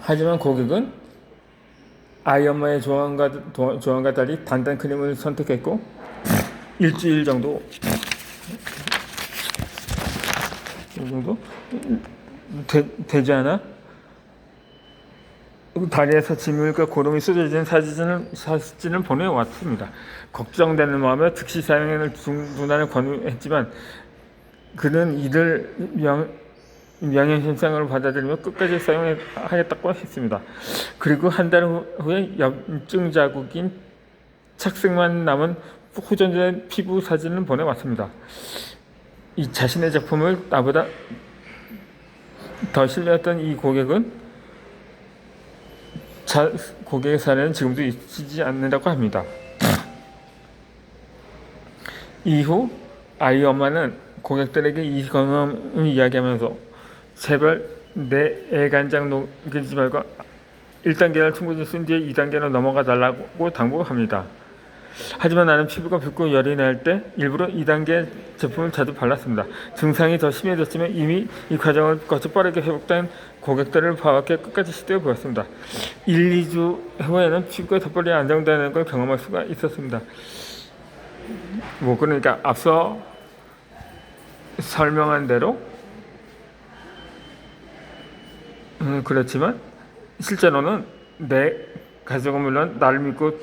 하지만 고객은 아이 엄마의 조언과 달리 단단 크림을 선택했고 일주일 정도 되지 않아 다리에서 진물과 고름이 쏟아지는 사진을 보내왔습니다. 걱정되는 마음에 즉시 사용을 중단을 권유했지만 그는 이를 명예훼손으로 받아들이며 끝까지 사용하겠다고 했습니다. 그리고 한 달 후에 염증 자국인 착색만 남은 호전된 피부 사진을 보내왔습니다. 이 자신의 제품을 나보다 더 신뢰했던 이 고객은 고객의 사례는 지금도 잊히지 않는다고 합니다. 이후 아이 엄마는 고객들에게 이 경험을 이야기하면서 제발 내 애간장 녹이지 말고 1단계를 충분히 쓴 뒤에 2단계로 넘어가 달라고 당부합니다. 하지만 나는 피부가 붓고 열이 날 때 일부러 2단계 제품을 자주 발랐습니다. 증상이 더 심해졌지만 이미 이 과정을 거쳐 빠르게 회복된 고객들을 봐왔기에 끝까지 시도해 보았습니다. 1, 2주 후에는 피부가 더 빨리 안정되는 걸 경험할 수가 있었습니다. 그러니까 앞서 설명한 대로 그렇지만 실제로는 내 가족은 물론 나를 믿고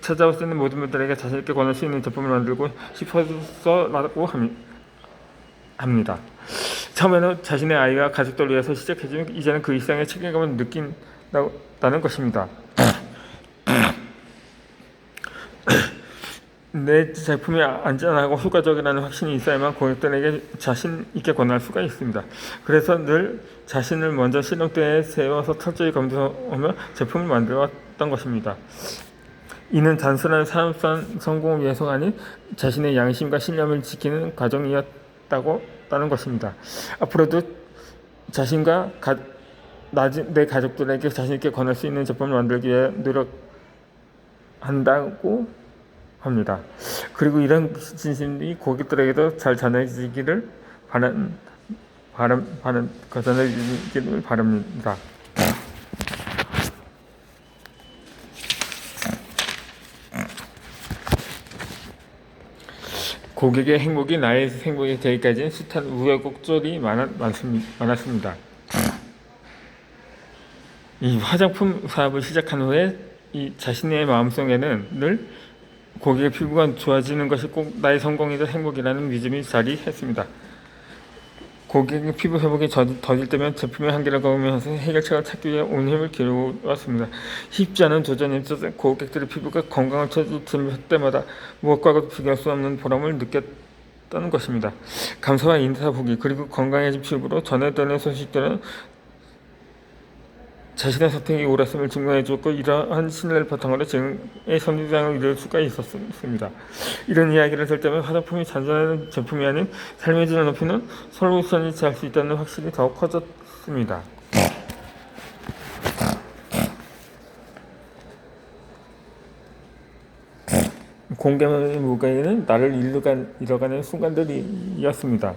찾아올 수 있는 모든 분들에게 자신있게 권할 수 있는 제품을 만들고 싶어서라고 합니다. 처음에는 자신의 아이와 가족들을 위해서 시작했지만 이제는 그 이상의 책임감을 느낀다는 것입니다. 내 제품이 안전하고 효과적이라는 확신이 있어야만 고객들에게 자신 있게 권할 수가 있습니다. 그래서 늘 자신을 먼저 실험대에 세워서 철저히 검토하며 제품을 만들어왔던 것입니다. 이는 단순한 사업상 성공을 위해서가 아닌 자신의 양심과 신념을 지키는 과정이었다는 것입니다. 앞으로도 자신과 내 가족들에게 자신있게 권할 수 있는 제품을 만들기 위해 노력한다고 합니다. 그리고 이런 진심이 고객들에게도 잘 전해지기를 바랍니다. 고객의 행복이 나의 행복이 되기까지는 숱한 우여곡절이 많았습니다. 이 화장품 사업을 시작한 후에 이 자신의 마음속에는 늘 고객의 피부가 좋아지는 것이 꼭 나의 성공이자 행복이라는 믿음이 자리했습니다. 고객의 피부 회복이 더딜 때면 제품의 한계를 겪으면서 해결책을 찾기 위해 온 힘을 기울여왔습니다. 쉽지 않은 도전에 있어서 고객들의 피부가 건강을 찾을 때마다 무엇과도 비교할 수 없는 보람을 느꼈다는 것입니다. 감사와 인사보기 그리고 건강해진 피부로 전해드리는 소식들은 자신의 선택이 옳았음을 증명해주었고 이러한 신뢰를 바탕으로 지금의 성장을 이룰 수가 있었습니다. 이런 이야기를 들 때면 화장품이 잔존하는 제품이 아닌 삶의 질을 높이는 솔루션이 될 수 있다는 확신이 더욱 커졌습니다. 공개의 무게는 나를 잃어가는 순간들이었습니다.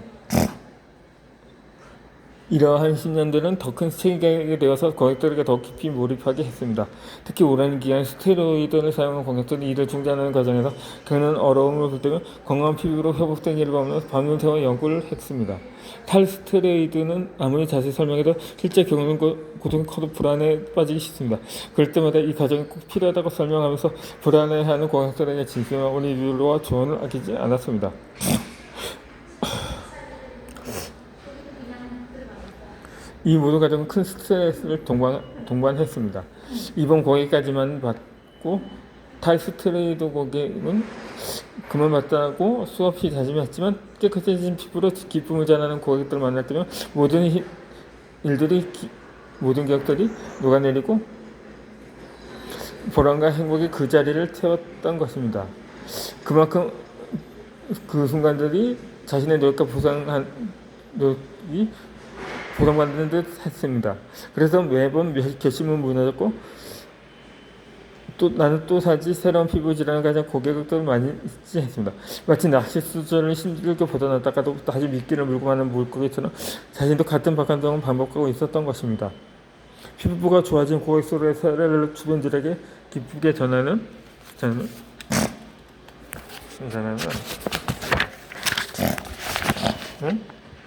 이러한 신념들은 더 큰 스테이지가 되어서 고객들에게 더 깊이 몰입하게 했습니다. 특히 오랜 기간 스테로이드를 사용한 고객들이 이를 중단하는 과정에서 겪는 어려움을 볼 때면 건강한 피부로 회복되기를 바라면서 밤을 새워 연구를 했습니다. 탈스테로이드는 아무리 자세히 설명해도 실제 겪는 고통이 커도 불안에 빠지기 쉽습니다. 그럴 때마다 이 과정이 꼭 필요하다고 설명하면서 불안해하는 고객들에게 진심과 리뷰와 조언을 아끼지 않았습니다. 이 모든 과정은 큰 스트레스를 동반했습니다. 이번 고객까지만 받고 탈스테로이드 고객은 그만 받다고 수없이 다짐했지만 깨끗해진 피부로 기쁨을 전하는 고객들을 만날 때면 모든 기억들이 녹아내리고 보람과 행복이 그 자리를 채웠던 것입니다. 그만큼 그 순간들이 자신의 노력과 노력이 보상받는 듯 했습니다. 그래서 매번 결심은 무너졌고 나는 또 사지 새로운 피부 질환을 가진 고객들을 많이 했습니다. 마치 낚시 수조를 힘들게 보다놨다가도 다시 미끼를 물고 가는 물고기처럼 자신도 같은 감정을 반복하고 있었던 것입니다. 피부가 좋아진 고객들의 사례를 주변들에게 기쁘게 전하는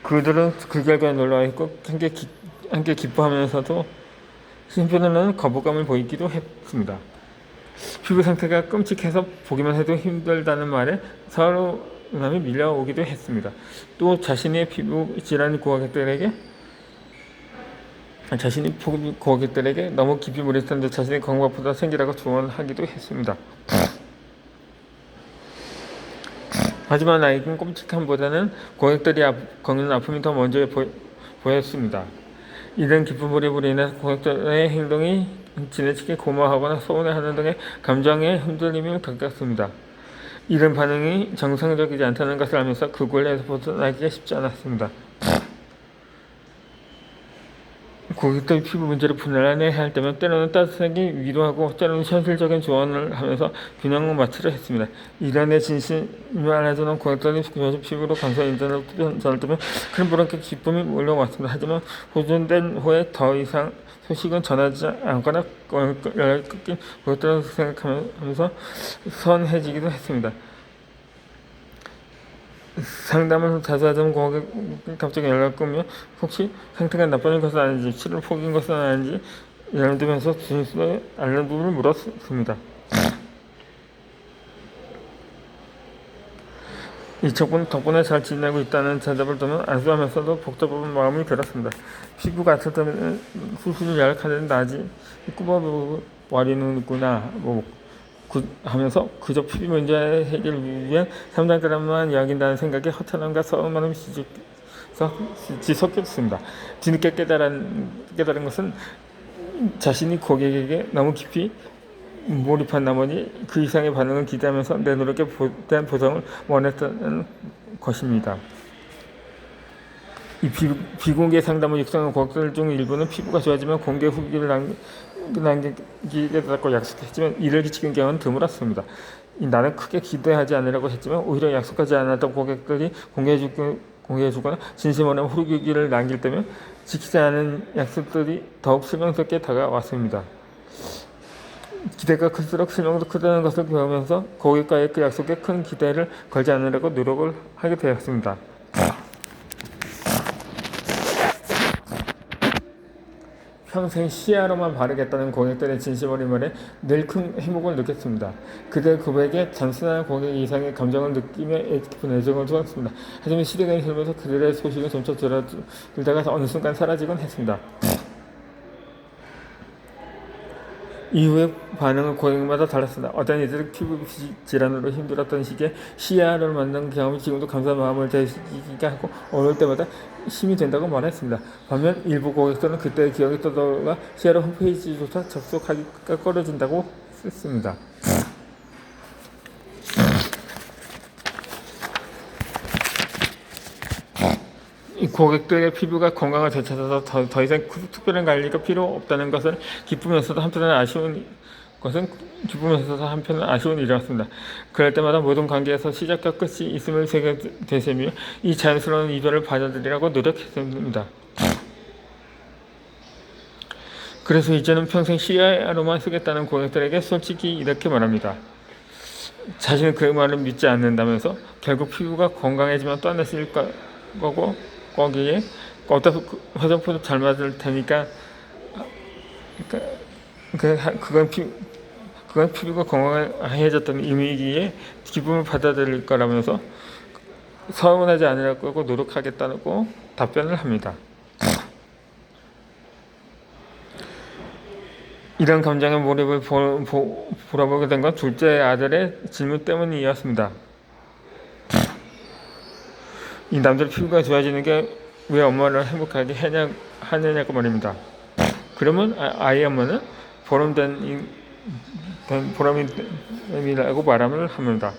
그들은 그 결과에 놀라워했고 함께 기뻐하면서도 한편으로는 거부감을 보이기도 했습니다. 피부 상태가 끔찍해서 보기만 해도 힘들다는 말에 서운함이 밀려오기도 했습니다. 또 자신의 피부 질환 고객들에게 너무 깊이 몰입했는데 자신의 건강보다 생기라고 조언하기도 했습니다. 하지만 아이는 끔찍함보다는 고객들이 겪는 아픔이 더 먼저 보였습니다. 이런 깊은 몰입으로 인해 고객들의 행동이 지나치게 고마워하거나 서운해하는 등의 감정의 흔들림을 겪었습니다. 이런 반응이 정상적이지 않다는 것을 알면서 그 곤란에서 벗어나기가 쉽지 않았습니다. 고객들의 피부 문제를 분할해야 할 때면 때로는 따뜻하게 위로하고 때로는 현실적인 조언을 하면서 균형을 맞추려 했습니다. 이란의 진심을 알아주는 고객들이 피부로 감사 인정을 뜨면 큰 보람과 기쁨이 몰려왔습니다. 하지만 보존된 후에 더 이상 소식은 전하지 않거나 연락이 끊긴 고객들을 생각하면서 선해지기도 했습니다. 상담을 자주 하던 고객 갑자기 연락이 끊으면 혹시 상태가 나빠진 것은 아닌지 치료를 포기한 것은 아닌지 예를 들면서 진술에 알는 부분을 물었습니다. 이 덕분에 잘 지내고 있다는 대답을 듣는 안쓰하면서도 복잡한 마음이 들었습니다. 피부가 아플 때는 수술을 예약하는 나지 굽어버리는구나 하면서 그저 피부 문제 해결을 위한 3단계만 이야기한다는 생각에 허탈함과 서운함이 뒤섞였습니다. 뒤늦게 깨달은 것은 자신이 고객에게 너무 깊이 몰입한 나머지 그 이상의 반응을 기대하면서 내 노력에 대한 보상을 원했다는 것입니다. 이 비공개 상담을 육성한 고객들 중 일부는 피부가 좋아지면 공개 후기를 남기겠다고 약속했지만 이를 지킨 경우는 드물었습니다. 나는 크게 기대하지 않으려고 했지만 오히려 약속하지 않았던 고객들이 공개해주거나 진심으로 후기를 남길 때면 지키지 않은 약속들이 더욱 실망스럽게 다가왔습니다. 기대가 클수록 실망도 크다는 것을 배우면서 고객과의 그 약속에 큰 기대를 걸지 않으려고 노력을 하게 되었습니다. 평생 시야로만 바르겠다는 고객들의 진심 어린 말에 늘 큰 행복을 느꼈습니다. 그들의 고백에 단순한 고객 이상의 감정을 느끼며 깊은 애정을 주었습니다. 하지만 시대가 흐르면서 그들의 소식은 점차 줄어들다가 어느 순간 사라지곤 했습니다. 이후의 반응은 고객마다 달랐습니다. 어떤 이들은 피부 질환으로 힘들었던 시기에 시야를 만난 경험이 지금도 감사한 마음을 되새기게 하고 어느 때마다 힘이 된다고 말했습니다. 반면 일부 고객들은 그때의 기억이 떠돌아 시야로 홈페이지조차 접속하기가 꺼려진다고 했습니다. 고객들의 피부가 건강을 되찾아서 더 이상 특별한 관리가 필요 없다는 것을 기쁘면서도 한편은 아쉬운 일이었습니다. 그럴 때마다 모든 관계에서 시작과 끝이 있음을 되새며 이 자연스러운 이별을 받아들이라고 노력했습니다. 그래서 이제는 평생 시야로만 쓰겠다는 고객들에게 솔직히 이렇게 말합니다. 자신은 그 말을 믿지 않는다면서 결국 피부가 건강해지면 또 하나 쓸 거고 거기에 어떤 화장품도 잘 맞을 테니까 그건 피부가 건강해졌다는 의미기에 기쁨을 받아들일 거라면서 서운하지 않으려고 노력하겠다고 답변을 합니다. 이런 감정의 몰입을 보러보게 된 건 둘째 아들의 질문 때문이었습니다. 이 남들 피부가 좋아지는 게 왜 엄마를 행복하게 하느냐고 말입니다. 그러면 아이 엄마는 보람이라고 말함을 합니다.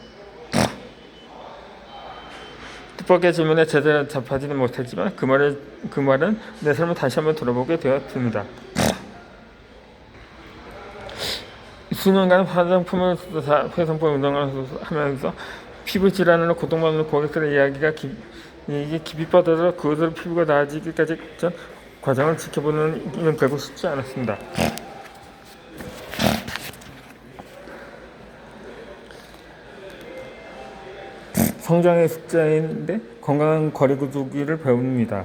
뜻밖의 질문에 제대로 답하지는 못했지만 그 말은 내 삶을 다시 한번 돌아보게 되었습니다. 수년간 화장품을 회성품 운동을 하면서 피부 질환으로 고통받는 고객들의 이야기가 깊이 뻗어서 그것으로 피부가 나아지기까지 과정을 지켜보는 일은 결국 쉽지 않았습니다. 성장의 숙제인데 건강한 거리 두기를 배웁니다.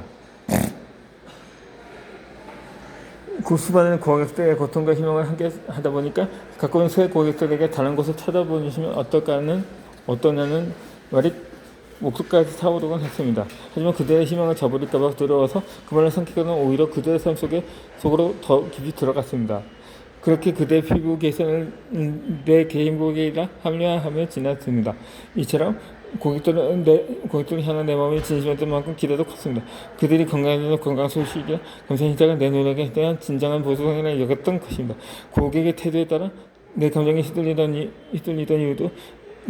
그 수많은 고객들의 고통과 희망을 함께 하다 보니까 가까운 새 고객들에게 다른 곳을 찾아보시면 어떠냐는 말이 목소리까지 타오르곤 했습니다. 하지만 그들의 희망을 저버릴까봐 두려워서 그 말을 삼키고는 오히려 그들의 삶 속으로 더 깊이 들어갔습니다. 그렇게 그들의 피부 개선을 내 행복이라 합리화하며 지났습니다. 이처럼 고객들을 향한 내 마음이 진심이었던 만큼 기대도 컸습니다. 그들이 건강해지는 건강 소식이야 감사히다가 내 노력에 대한 진정한 보상이라 여겼던 것입니다. 고객의 태도에 따라 내 감정이 휘둘리던 이유도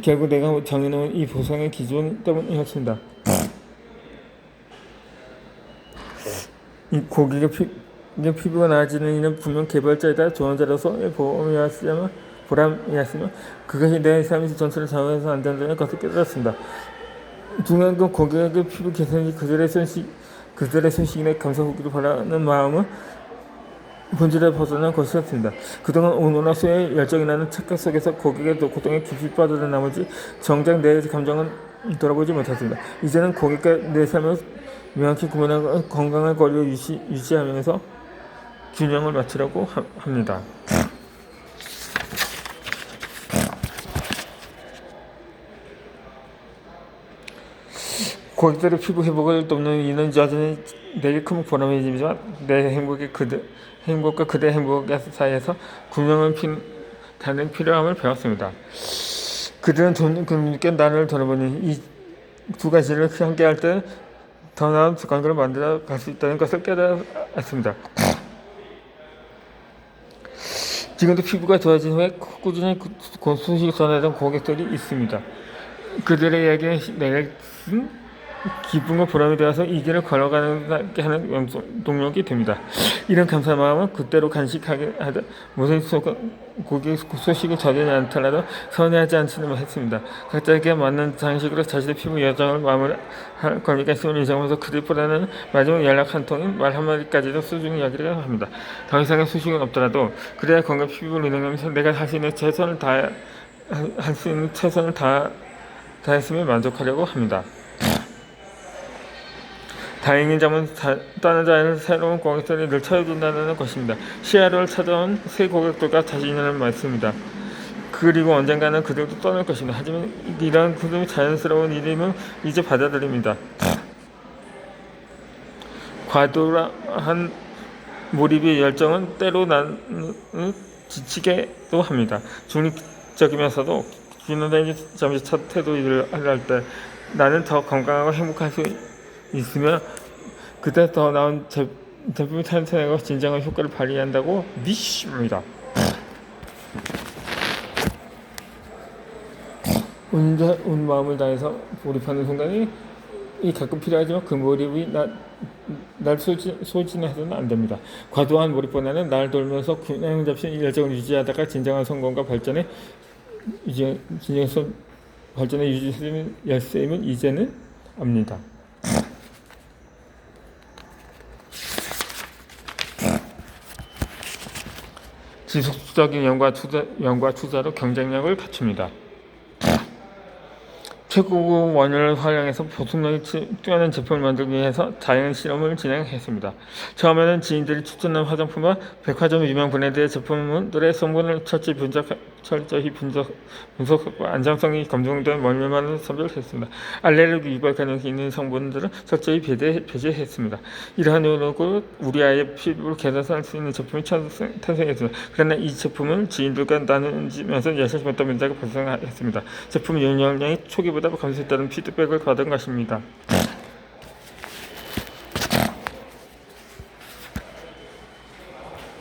결국 내가 정해놓은 이 보상의 기준 때문이었습니다. 이 고객의 피부가 나아지는 이는 분명 개발자이다 조언자로서의 보람이었으며 그것이 내 삶의 전체를 좌우해서 안 된다는 것을 깨달았습니다. 중요한 건 고객의 피부 개선이 그들의 소식이나 감사 후기를 바라는 마음은 본질에 벗어난 것이었습니다. 그동안 온화나 수의 열정이라는 착각 속에서 고객의 고통에 깊이 빠져든 나머지 정작 내 감정은 돌아보지 못했습니다. 이제는 고객과 내 삶을 명확히 구분하고 건강한 거리를 유지하면서 균형을 맞추려고 합니다. 고객들의 피부 회복을 돕는 이는 여전히 내게 큰 보람이지만 내 행복과 그들의 행복 사이에서 균형을 다는 필요함을 배웠습니다. 그들은 그분께 나를 돌아보니 이 두 가지를 함께할 때 더 나은 관계를 만들어 갈 수 있다는 것을 깨달았습니다. 지금도 피부가 좋아진 후에 꾸준히 소식을 전하던 고객들이 있습니다. 그들의 이야기는 내게 기쁨과 보람이 되어서 이 길을 걸어가게 하는 동력이 됩니다. 이런 감사한 마음은 그때로 간직하게 하듯 무슨 고객 소식을 전하지 않더라도 서운해하지 않지는 했습니다. 각자에게 맞는 장식으로 자신의 피부 여정을 마무리할 권리가 있음을 인정하면서 그들보다는 마지막 연락 한 통인 말 한마디까지도 소중히 이야기를 합니다. 더 이상의 소식은 없더라도 그래야 건강 피부를 운영하면서 내가 할 수 있는 최선을 다했음에 만족하려고 합니다. 다행인 점은 다른 자는 새로운 고객들이 늘 찾아준다는 것입니다. 시야를 찾아온 새 고객들과 다시 인연을 맺습니다. 그리고 언젠가는 그들도 떠날 것입니다. 하지만 이런 그들의 자연스러운 일임을 이제 받아들입니다. 과도한 몰입의 열정은 때로 나를 지치게도 합니다. 중립적이면서도 기능적인 잠시 첫 태도를 할 때 나는 더 건강하고 행복할 수 있으며 그때 더 나은 제품이 탄생하고 진정한 효과를 발휘한다고 믿습니다. 온 마음을 다해서 몰입하는 순간이 가끔 필요하지만 그 몰입이 날 소진해서는 안 됩니다. 과도한 몰입보다는 날 돌면서 균형 잡힌 열정을 유지하다가 진정한 성공과 발전의 유지되는 열쇠임을 이제는 압니다. 지속적인 연구와 투자로 경쟁력을 갖춥니다. 최고급 원료를 활용해서 보습력이 뛰어난 제품을 만들기 위해서 자연 실험을 진행했습니다. 처음에는 지인들이 추천한 화장품과 백화점 유명 브랜드의 제품들의 성분을 철저히 분석하고 안정성이 검증된 원료만을 선별했습니다. 알레르기 유발 가능성이 있는 성분들을 철저히 배제했습니다. 이러한 노력으로 우리 아이의 피부를 개선할 수 있는 제품이 탄생했습니다. 그러나 이 제품은 지인들과 나누면서 여실했던 문제가 발생했습니다. 제품 영향력이 초기보다 감소했다는 피드백을 받은 것입니다.